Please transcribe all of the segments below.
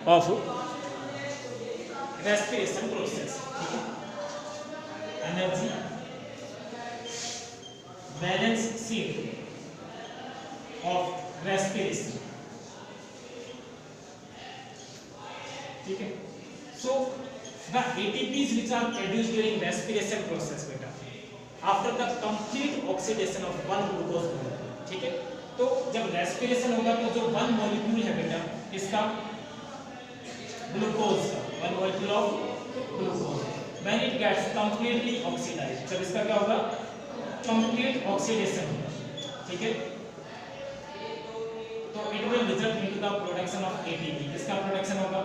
Of respiration process, ठीक है। Energy balance sheet of respiration, ठीक है। So the ATPs which are produced during respiration process बेटा after the complete oxidation of one glucose molecule, ठीक है। तो जब रेस्पिरेशन होगा तो जो वन मॉलिक्यूल है बेटा इसका ग्लूकोज का, one molecule of glucose, when it gets completely oxidized, जब इसका क्या होगा कंप्लीट ऑक्सीडेशन होगा, ठीक है। तो it will result into the production of ATP, किसका प्रोडक्शन होगा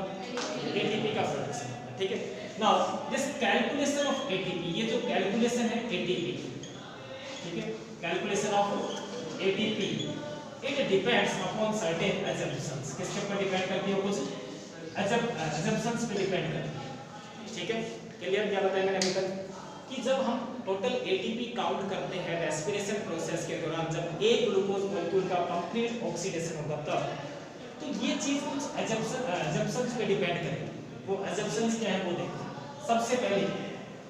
ATP का प्रोडक्शन होगा, ठीक है। Now this calculation of ATP, ये जो कैलकुलेशन है ATP, ठीक है, calculation of ATP it depends upon certain assumptions, किसके ऊपर डिपेंड करती है, कुछ assumptions पे डिपेंड करती है, ठीक है। क्लियर? क्या बताया मैंने अभी तक कि जब हम टोटल ATP काउंट करते हैं रेस्पिरेशन प्रोसेस के दौरान, जब एक ग्लूकोज मॉलिक्यूल का कंप्लीट ऑक्सीडेशन होगा तब, तो ये चीज कुछ assumptions पे डिपेंड करेगी। वो assumptions क्या है वो देखो। सबसे पहले,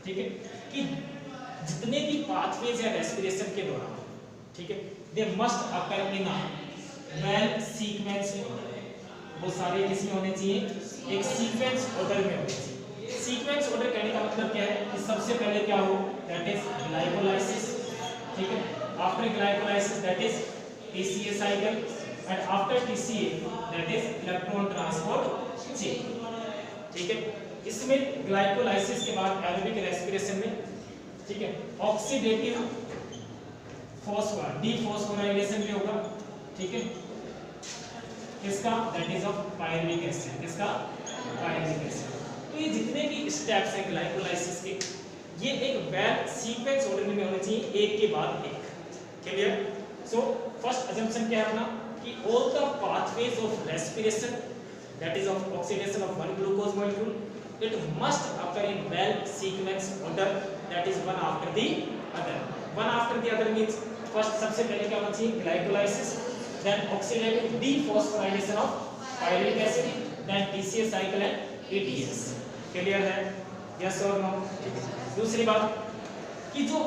ठीक है, कि जितने भी पाथवेज है रेस्पिरेशन के दौरान, ठीक है, they must occur in a well sequence order, वो सारे किसमें होने चाहिए, एक सीक्वेंस ऑर्डर में होने चाहिए। सीक्वेंस ऑर्डर कहने का मतलब क्या है कि सबसे पहले क्या हो, दैट इज ग्लाइकोलाइसिस, ठीक है। After glycolysis that is TCA cycle, and after TCA that is electron transport chain, ठीक है। इसमें ग्लाइकोलाइसिस के बाद एरोबिक रेस्पिरेशन में, ठीक है, ऑक्सीडेटिव डीफॉस्फोराइलेशन भी होगा, ठीक है, किसका, that is of pyruvic acid, किसका, पायरुविक एसिड। तो ये जितने भी स्टेप्स हैं ग्लाइकोलाइसिस के, ये एक वेल सीक्वेंस ऑर्डर में होने चाहिए, एक के बाद एक। क्लियर? सो फर्स्ट अजम्पशन क्या है अपना कि all the pathways of respiration that is of oxidation of one glucose molecule it must occur in well sequence order, that is one after the other. One after the other means first सबसे पहले क्या होना चाहिए, glycolysis, then oxidative dephosphorylation of pyruvic acid, then TCA cycle and ATS। Clear है? Yes और no? दूसरी बात कि जो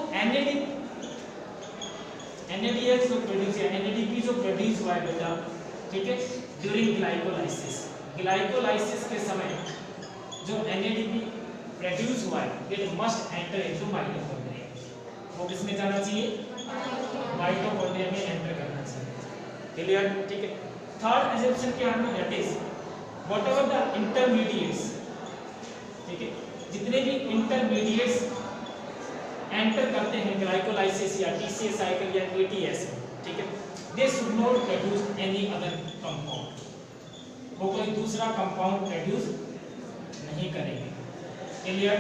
NADH जो प्रोड्यूस है, NADP जो प्रोड्यूस हुआ है बेटा, ठीक है, ड्यूरिंग ग्लाइकोलाइसिस के समय जो NADP प्रोड्यूस हुआ है it must enter into mitochondria, वो किसमें जाना चाहिए, माइटोकॉन्ड्रिया में एंटर करना चाहिए। क्लियर? ठीक है। थर्ड अजम्पशन क्या है, that is whatever the intermediates, ठीक है, जितने भी इंटरमीडिएट्स एंटर करते हैं ग्लाइकोलाइसिस या TCA साइकिल या ATS, ठीक है, they should not produce any other compound, वो कोई दूसरा कंपाउंड प्रोड्यूस नहीं करेंगे। क्लियर?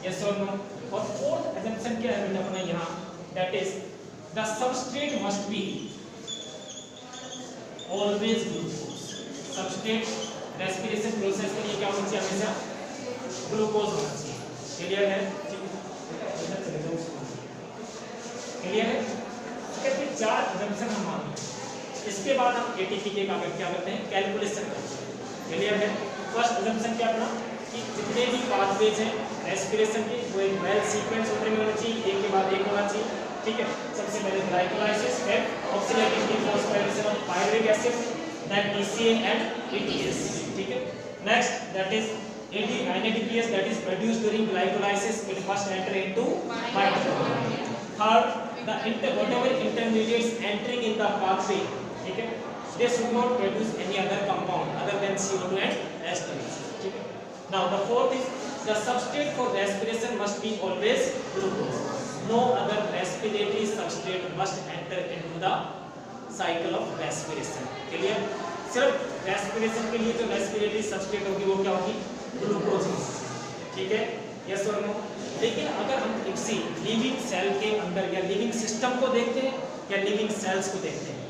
यस और नो? और फोर्थ अजम्पशन क्या है बेटा अपना यहाँ, that is the substrate must be always glucose. Substrate respiration process के लिए क्या होना चाहिए, हमेशा ग्लूकोज होना चाहिए। क्लियर है? क्लियर है? फिर चार अजम्पशन हम मानते हैं, इसके बाद हम ATP के कागज क्या करते हैं, कैलकुलेशन करते हैं। क्लियर है? फर्स्ट अजम्पशन क्या अपना कि जितने भी पाथवेज हैं रेस्पिरेशन के वो एक वेल सीक्वेंस ऑर्डर में होना चाहिए, एक के बाद एक होना चाहिए, ठीक है। सबसे पहले ग्लाइकोलाइसिस, फिर oxidative dephosphorylation of pyruvic acid, then TCA and ATS, ठीक है। Next that is NADPS that is produced during glycolysis, it must enter into mitochondria. Third, whatever intermediates entering in the pathway, ठीक है, they should not produce any other compound other than CO2 and H2O, ठीक है। Now the fourth is the substrate for respiration must be always glucose. No other respiratory substrate must enter into the cycle of respiration. Clear? सिर्फ respiration के लिए जो respiratory substrate होगी वो क्या होगी, ग्लूकोज, ठीक है। यस और नो? लेकिन अगर हम किसी लिविंग सेल के अंदर या लिविंग सिस्टम को देखते हैं या लिविंग सेल्स को देखते हैं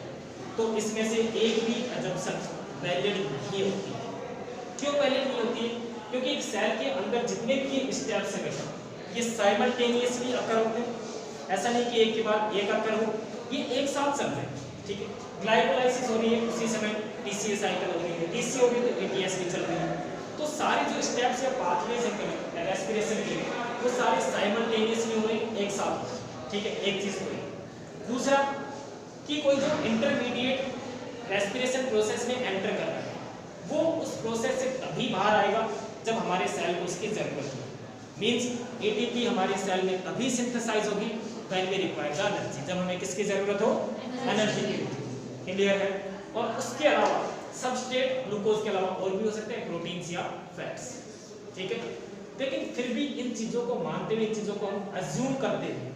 तो इसमें से एक भी अजम्पशन वैलिड नहीं होती है। क्यों वैलिड नहीं होती है? क्योंकि एक सेल के अंदर जितने भी स्टेप्स हैं बेटा ये साइमल्टेनियसली अकर होते हैं, ऐसा नहीं कि एक के बाद एक अकर हो, ये एक साथ चल रहे हैं, ठीक है। ग्लाइकोलाइसिस हो रही है उसी समय TCA साइकिल हो रही है, TCA हो रही है तो ATS भी चल जो स्टेप्स या पाथवेज है रेस्पिरेशन के वो सारे साइमल्टेनियसली हो रहे एक साथ, ठीक है, एक चीज हो रही। दूसरा कि कोई जो इंटरमीडिएट रेस्पिरेशन प्रोसेस में एंटर कर रहा है वो उस प्रोसेस से तभी बाहर आएगा जब हमारे सेल को उसकी जरूरत हो। मींस एटीपी हमारे सेल में तभी सिंथेसाइज होगी when we require the energy, जब हमें किसकी जरूरत हो, एनर्जी की। क्लियर है? और उसके अलावा सबस्ट्रेट ग्लूकोज के अलावा और भी हो सकते हैं प्रोटीन्स या फैट्स, ठीक है। लेकिन फिर भी इन चीजों को मानते हुए, इन चीजों को हम अज्यूम करते हैं,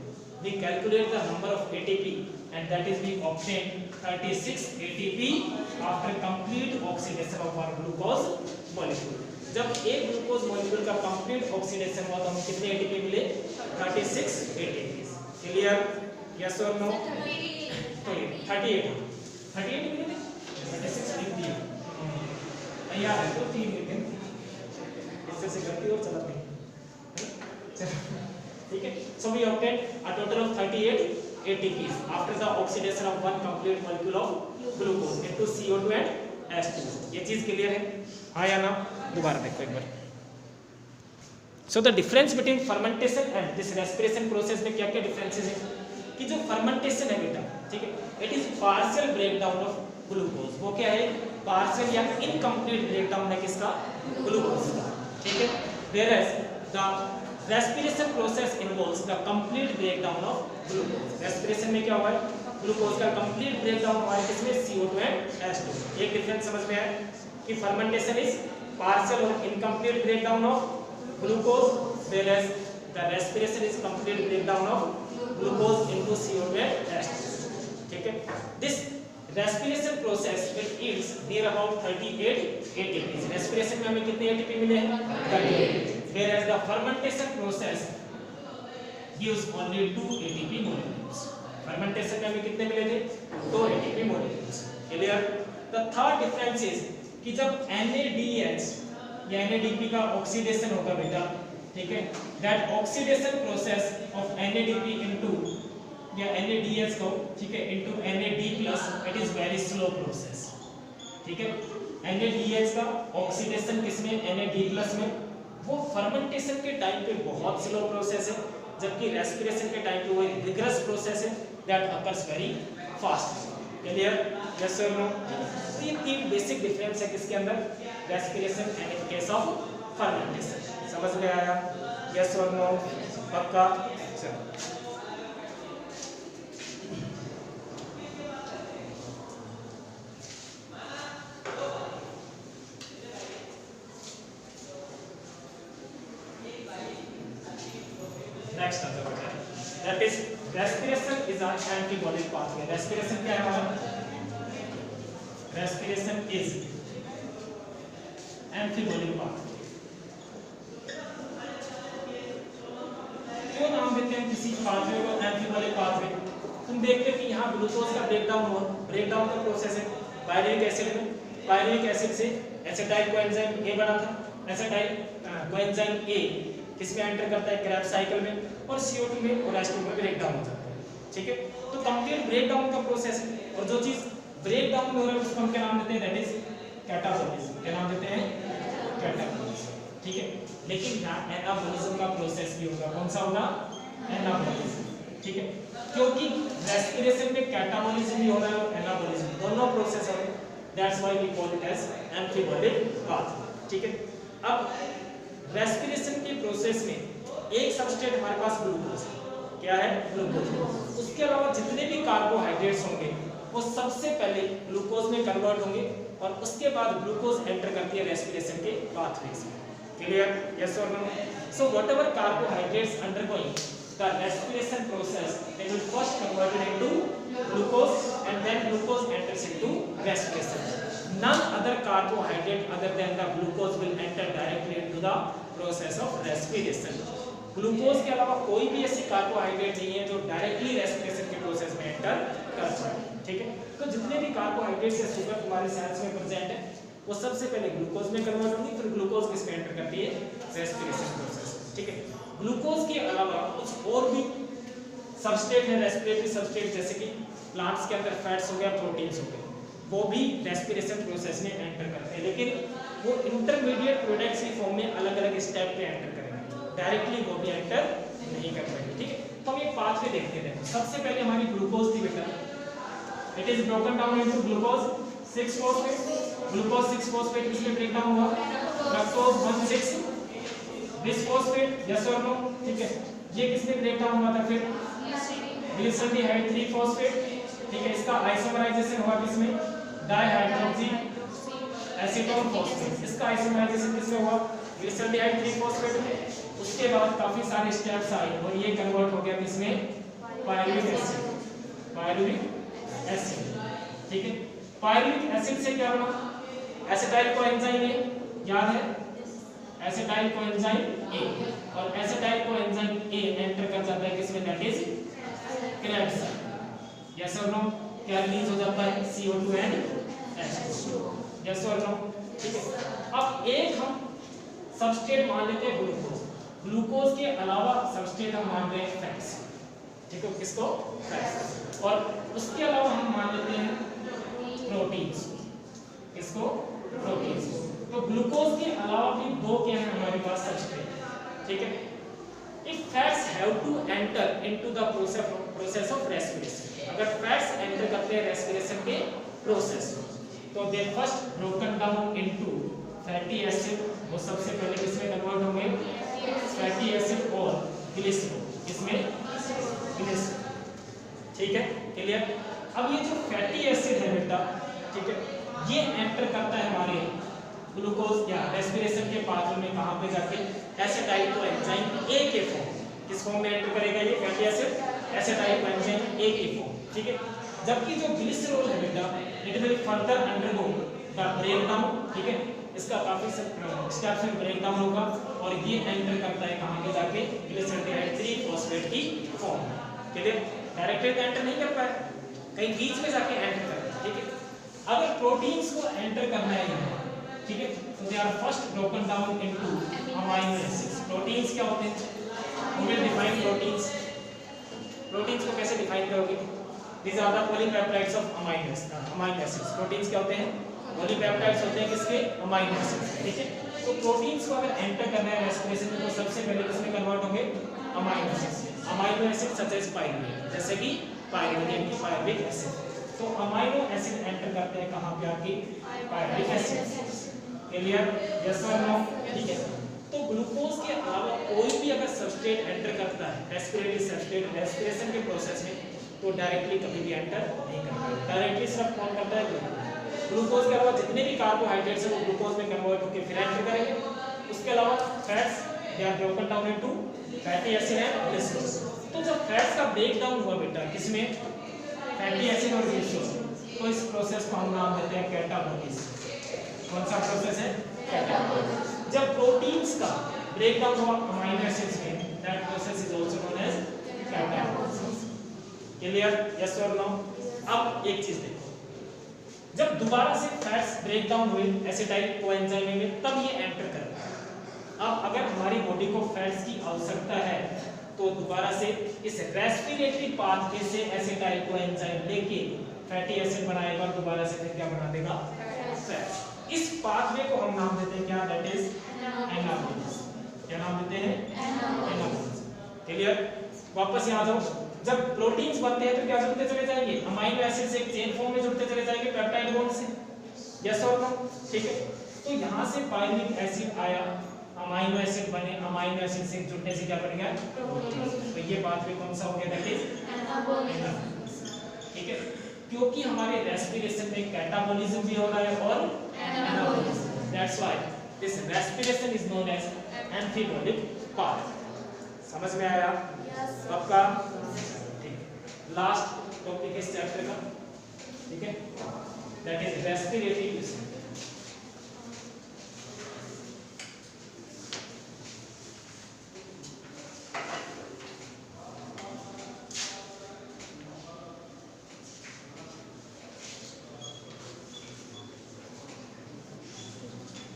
we calculate the number of ATP and that is we obtain 36 ATP after complete oxidation of our glucose molecule। जब एक ग्लूकोज मॉलिक्यूल का कंप्लीट ऑक्सीडेशन हुआ तो हमें कितने एटीपी मिले, 36 एटीपी। क्लियर? यस और नो? तो 38 मिले थे, 36 लिख दिया यार है तो 3 लिख दें, इससे से गलती और चला नहीं, चलो ठीक है। So we obtained a total of 38 ATPs after the oxidation of one complete molecule of glucose into CO2 and H2। ये चीज क्लियर है? हाँ या ना? दोबारा देखो एक बार। So the difference between fermentation and this respiration process में क्या क्या डिफरेंसेस है कि जो फर्मेंटेशन है बेटा, ठीक है, it is partial breakdown of glucose. वो क्या है? पार्शियल या इनकम्प्लीट ब्रेकडाउन है किसका? ग्लूकोज का, ठीक है। whereas the respiration process involves the complete breakdown of glucose। respiration में क्या हुआ है? ग्लूकोज का कंप्लीट ब्रेकडाउन हुआ है किसमें? CO2 and H2। एक डिफरेंस समझ में आया कि फर्मेंटेशन इज पार्शियल और incomplete breakdown of glucose whereas the respiration is complete breakdown of glucose into CO2 and H2, ठीक है। this respiration process it yields near about 38 ATP। respiration में हमें कितने ATP मिले हैं? 38। whereas the fermentation process gives only 2 ATP molecules। fermentation में हमें कितने मिले थे? 2 ATP molecules। clear? the third difference is कि जब NADH या NADP का ऑक्सीडेशन होगा बेटा, ठीक है, that oxidation process of NADP into या NADH को, ठीक है, into NAD+ it is very slow process, ठीक है। NADH का ऑक्सीडेशन किसमें? NAD+ में। वो फर्मेंटेशन के टाइम पे बहुत स्लो प्रोसेस है, जबकि रेस्पिरेशन के टाइम पे वो एक विग्रस प्रोसेस है that occurs very fast. Clear? Yes और नो? तो ये 3 बेसिक डिफरेंस है किसके अंदर? Respiration and in case of fermentation. समझ में आया? यस और नो? पक्का? चलो नेक्स्ट आता है that is respiration is an antibody pathway. Respiration क्या है हमारा? Respiration is antibody pathway. क्यों नाम देते हैं किसी पाथवे को एंटीबॉडी पाथवे? तुम देखते हो कि यहाँ ग्लूकोज का ब्रेकडाउन हुआ, ब्रेकडाउन का प्रोसेस है पायरुविक एसिड में। पायरुविक एसिड से एसिटाइल कोएंजाइम ए बना था। एसिटाइल कोएंजाइम ए किसमें एंटर करता है? क्रैब्स साइकिल में, और CO2 में और H2 में ब्रेकडाउन हो जाता है, ठीक है। तो कंप्लीट ब्रेकडाउन का प्रोसेस है, और जो चीज ब्रेकडाउन में हो रहा है उसको हम क्या नाम देते हैं? That is catabolism. क्या नाम देते हैं? कैटाबोलिज्म, ठीक है। लेकिन यहाँ एनाबोलिज्म का प्रोसेस भी होगा। कौन सा होगा? एनाबोलिज्म, ठीक है, क्योंकि रेस्पिरेशन में कैटाबोलिज्म भी हो रहा है और एनाबोलिज्म, दोनों प्रोसेस हो रहे हैं। That's why we call it as amphibolic pathway, ठीक है। अब रेस्पिरेशन के प्रोसेस में एक सबस्ट्रेट हमारे पास ग्लूकोज है। क्या है? ग्लूकोज। उसके अलावा जितने भी कार्बोहाइड्रेट्स होंगे वो सबसे पहले ग्लूकोज में कन्वर्ट होंगे और उसके बाद ग्लूकोज एंटर करती है रेस्पिरेशन के पाथवेज में। क्लियर? यस और no? So whatever carbohydrates undergoing the respiration process they will first converted into glucose and then glucose enters into respiration. None other carbohydrate other than the glucose will enter directly into the process of respiration। Glucose के अलावा कोई भी ऐसी carbohydrate नहीं है जो directly respiration के process में एंटर कर सकते, ठीक है। तो जितने भी कार्बोहाइड्रेट्स या शुगर तुम्हारे सेल्स में प्रेजेंट है वो सबसे पहले ग्लूकोज में कन्वर्ट होंगी, फिर ग्लूकोज किस में एंटर करती है? रेस्पिरेशन प्रोसेस, ठीक है। ग्लूकोज के अलावा कुछ और भी सबस्ट्रेट है, रेस्पिरेटरी सबस्ट्रेट, जैसे कि प्लांट्स के अंदर फैट्स हो गया, प्रोटीन्स हो गए, वो भी रेस्पिरेशन प्रोसेस में एंटर करते हैं। लेकिन वो इंटरमीडिएट प्रोडक्ट्स की फॉर्म में अलग अलग स्टेप पे एंटर करेंगे, डायरेक्टली वो भी एंटर नहीं कर पाएंगे। ठीक है, तो हम एक पाथवे देखते हैं। सबसे पहले हमारी ग्लूकोज थी बेटा, it is broken down into glucose 6 phosphate, glucose 6 phosphate किसमें ब्रेक डाउन हुआ, फ्रक्टोज 1,6 बिसफॉस्फेट, यस और नो। ठीक है, ये किसमें ब्रेक डाउन हुआ था, फिर ग्लिसरॉल्डिहाइड 3 फॉस्फेट। ठीक है, इसका आइसोमराइजेशन हुआ किसमें, डाइहाइड्रोक्सी एसीटोन फॉस्फेट, इसका आइसोमराइजेशन किसमें हुआ, ग्लिसरॉल्डिहाइड 3 फॉस्फेट में। उसके बाद काफी सारे स्टेप्स आए और ये कन्वर्ट हो गया किसमें, पायरुविक एसिड, पायरुविक एसिड। ठीक है, पायरुविक एसिड से क्या बना, एसिटाइल कोएंजाइम ए, याद है एसिटाइल कोएंजाइम ए, और एसिटाइल कोएंजाइम ए एंटर कर जाता है किसमें, दैट इज क्रेब्स। यस और नो, क्या रिलीज हो जाता है, CO2 एंड H2। यस और नो। ठीक है, अब एक हम सबस्ट्रेट मान लेते हैं ग्लूकोज, ग्लूकोज के अलावा सबस्ट्रेट हम मान रहे हैं फैट्स। ठीक है, किसको, फैट्स। और उसके अलावा हम मान लेते हैं प्रोटीन्स, किसको, प्रोटीन्स। तो ग्लूकोज के अलावा भी दो क्या है हमारे पास सबस्ट्रेट। ठीक है, if fats have to enter into the process of respiration, अगर फैट्स एंटर करते हैं रेस्पिरेशन के प्रोसेस में, तो they first broken down into fatty acid, वो सबसे पहले किसमें कन्वर्ट होंगे, फैटी एसिड और ग्लिसरॉल, किसमें, ग्लिसरॉल। ठीक है, क्लियर। अब ये जो फैटी एसिड है बेटा, ठीक है, ये एंटर करता है हमारे ग्लूकोज या रेस्पिरेशन के पाथवे में, कहां पे जाके, एसिटाइल कोएंजाइम ए के फॉर्म, किस फॉर्म में एंटर करेगा ये fatty acid, acetyl coenzyme A के फॉर्म। ठीक है, जबकि जो ग्लिसरॉल है बेटा, it will further undergo the breakdown. ठीक है, इसका काफी स्टेप्स में ब्रेकडाउन होगा और ये एंटर करता है कहां पे जाके, ग्लिसरॉल्डिहाइड 3 फॉस्फेट की फॉर्म। क्लियर, डायरेक्टली एंटर नहीं कर पाए, कहीं बीच में जाके एंटर करता है। ठीक है, अगर प्रोटीन्स को एंटर करना है यहाँ, ठीक है, तो they are first broken down into amino acids. Proteins क्या होते हैं, we will define proteins. Proteins को कैसे डिफाइन करोगे, these are the polypeptides of amino acids. Proteins क्या होते हैं, पॉलीपेप्टाइड्स होते हैं किसके, अमाइनो एसिड्स। ठीक है, तो प्रोटीन्स को अगर एंटर करना है रेस्पिरेशन में, तो सबसे पहले किसमें कन्वर्ट होंगे, amino acids. Amino acid such as pyruvate, जैसे कि पायरुवेट की पायरुविक एसिड। तो अमाइनो एसिड एंटर करते हैं कहां पे आके, पायरुविक एसिड। क्लियर, यस और नो। ठीक है, तो ग्लूकोज के अलावा कोई भी अगर सबस्ट्रेट एंटर करता है, रेस्पिरेटरी सबस्ट्रेट रेस्पिरेशन के प्रोसेस में, तो डायरेक्टली कभी भी एंटर नहीं करता है, डायरेक्टली सिर्फ कौन करता है, ग्लूकोज। ग्लूकोज के अलावा जितने भी कार्बोहाइड्रेट्स हैं वो ग्लूकोज में कन्वर्ट होकर फिर एंटर करेंगे। उसके अलावा fats they are broken down into fatty acid and glycerol. तो जब फैट्स का ब्रेक डाउन हुआ बेटा किसमें, फैटी एसिड और ग्लिसरॉल, तो इस प्रोसेस को हम नाम देते हैं कैटाबोलिज्म। कौन सा प्रोसेस है, कैटाबोलिज्म। जब प्रोटीन्स का ब्रेकडाउन हुआ अमाइनो एसिड्स में, that process is also known as catabolism. Clear, yes और नो। अब एक चीज देखो, जब दोबारा से फैट्स ब्रेकडाउन हुए एसिटाइल कोएंजाइम में, तब ये एंटर करता है। अब अगर हमारी बॉडी को फैट्स की आवश्यकता है, तो दोबारा से इस रेस्पिरेटरी पाथवे से एसिटाइल कोएंजाइम लेके फैटी एसिड बनाएगा, दोबारा से फिर क्या बना देगा, फैट्स। इस पाथवे को हम नाम देते हैं क्या, दैट इज एनाबोलिज्म। क्या नाम देते हैं, एनाबोलिज्म। क्लियर, वापस यहां जाओ, जब प्रोटीन्स बनते हैं तो क्या जुड़ते चले जाएंगे, अमाइनो एसिड से एक चेन फॉर्म में जुड़ते चले जाएंगे पेप्टाइड बॉन्ड से, यस और नो। ठीक है, तो यहां से पायरुविक एसिड आया, अमाइनो एसिड बने, अमाइनो एसिड से जुड़ने से क्या बनेगा, तो ये पाथवे कौन सा हो गया, दैट इज एनाबोलिज्म। ठीक है, क्योंकि हमारे रेस्पिरेशन में कैटाबोलिज्म भी हो रहा है और anabolism, that's why this respiration is known as amphibolic path. समझ में आया आपका, ठीक। लास्ट टॉपिक इस चैप्टर का, ठीक है, दैट इज रेस्पिरेटरी सिस्टम।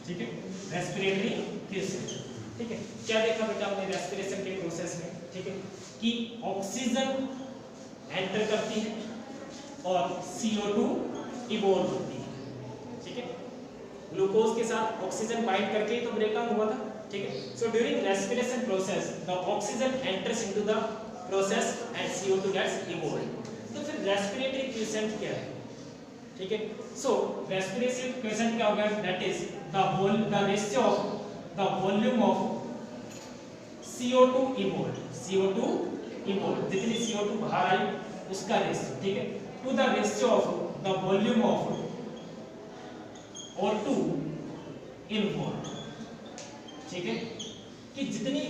ठीक है, रेस्पिरेटरी सिस्टम। ठीक है, क्या देखा बेटा हमने रेस्पिरेशन के प्रोसेस में, ठीक है, कि ऑक्सीजन एंटर करती है और CO2 इवॉल्व होती है। ठीक है, ग्लूकोज के साथ ऑक्सीजन बाइंड करके ही तो ब्रेक डाउन हुआ था, ठीक है। So during respiration process the oxygen enters into the process and CO2 gets evolved. तो फिर रेस्पिरेटरी क्विसेंट क्या है, ठीक है। सो रेस्पिरेटरी क्विसेंट क्या होगा, that is the ratio of the volume of CO2 evolved, CO2 evolved, जितनी CO2 बाहर आई उसका रेशियो, ठीक है, to the ratio of the volume of O2 involved, ठीक है, कि जितनी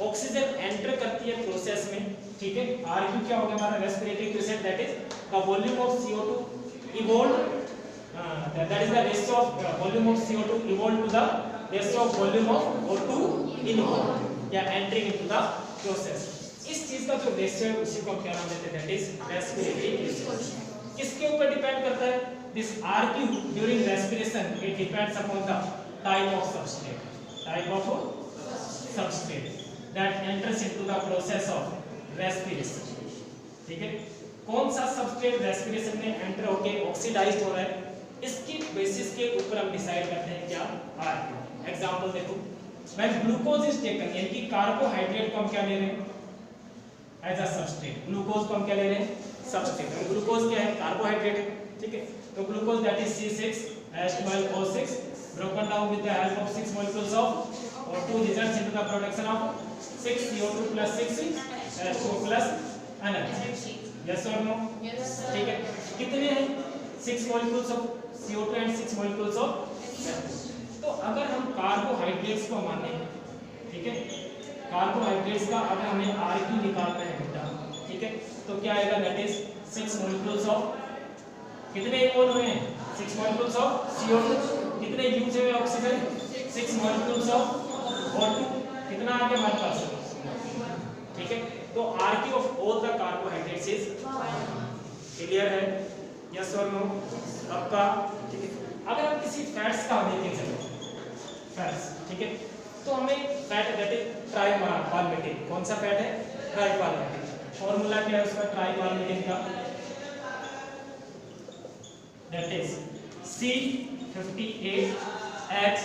ऑक्सीजन एंटर करती है प्रोसेस में, ठीक है। RQ क्या हो गया हमारा respiratory quiescent, that is the volume of CO2 इवोल्व्ड, that is the ratio of volume of CO2 evolved to the ratio of volume of O2 involved या entering into the process। इस चीज का जो रेशियो है उसी को हम क्या नाम देते हैं, दैट इज रेस्पिरेटरी क्विसेंट। किसके ऊपर डिपेंड करता है, this RQ during respiration it depends upon the type of substrate that enters into the process of respiration, ठीक है। कौन सा सबस्ट्रेट रेस्पिरेशन में एंटर होके ऑक्सीडाइज्ड हो रहा है, इसकी बेसिस के ऊपर हम डिसाइड करते हैं क्या, RQ। एग्जांपल देखो, व्हेन ग्लूकोज इज टेकन, यानी कि कार्बोहाइड्रेट को हम क्या ले रहे हैं एज अ सबस्ट्रेट, ग्लूकोज को हम क्या ले रहे हैं सबस्ट्रेट, और ग्लूकोज क्या है, कार्बोहाइड्रेट है, ठीक है। तो glucose that is C6H12O6 broken down with the help of 6 molecules of O2 results into the production of 6 CO2 plus 6 H2O plus energy, yes or no, yes sir, ठीक है। कितने हैं, 6 molecules of CO2 and 6 molecules of H2O। तो अगर हम carbohydrates को माने, ठीक है, कार्बोहाइड्रेट्स का अगर हमें RQ निकालना है बेटा, ठीक है, तो क्या आएगा, दैट इज 6 molecules of, कितने इवॉल्व हुए हैं, 6 molecules of CO2, कितने यूज हुए ऑक्सीजन, 6 molecules of O2, कितना आ गया हमारे पास, ठीक है। तो RQ of all the carbohydrates is clear है, यस और नो आपका, ठीक है। अगर हम किसी फैट्स का देखें, चलो फैट्स, ठीक है, तो हमें फैट दैट इज ट्राइपाल्मिटिन, कौन सा फैट है, ट्राइपाल्मिटिन। फॉर्मूला क्या है उसका ट्राइपाल्मिटिन का, दैट इज C58H,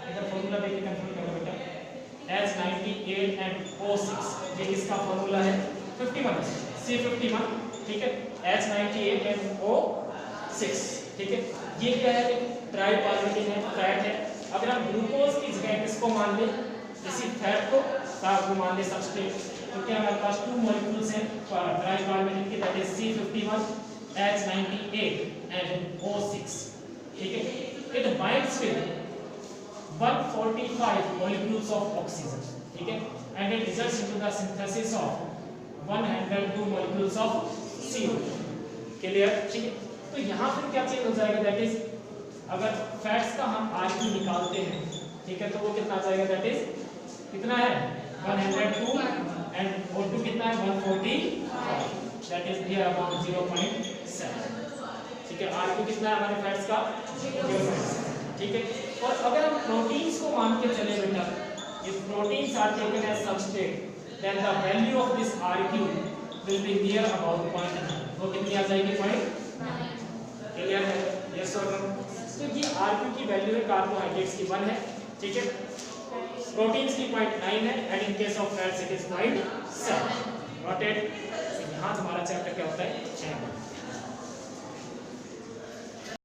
इधर फॉर्मूला देख के कंफर्म करो बेटा, H98 and O6, ये किसका फॉर्मूला है, 51, C51, ठीक है, H98 and O6, ठीक है। ये क्या है, ट्राइपाल्मिटिन है, फैट है। अगर हम ग्लूकोज की जगह किसको मान लें, इसी फैट को मान लें सबस्ट्रेट, तो क्या हमारे पास 2 मॉलिक्यूल्स हैं ट्राइपाल्मिटिन के, that is C51 H98 and O6, ठीक है। It binds with 145 molecules of oxygen, ठीक है, and it results into the synthesis of 102 molecules of CO2, clear, ठीक है। तो यहाँ फिर क्या चेंज हो जाएगा, दैट इज अगर फैट्स का हम RQ निकालते हैं, ठीक है, तो वो कितना जाएगा, दैट इज कितना है 102 एंड O2 कितना है 145, दैट इज हियर अबाउट 0.7, ठीक है। RQ कितना है हमारे फैट्स का 0.7, ठीक है। और अगर हम प्रोटीन्स को मान के चले बेटा, if proteins are taken as substrate, then the value of this RQ will be near about 0.9, वो कितनी आ जाएगी 0.9, क्लियर है, यस और नो। तो ये RQ की वैल्यू है कार्बोहाइड्रेट्स की 1 है, ठीक है, प्रोटीन्स की 0.9 है, and in case of fats it is 0.7, noted. यहाँ तुम्हारा चैप्टर क्या होता है,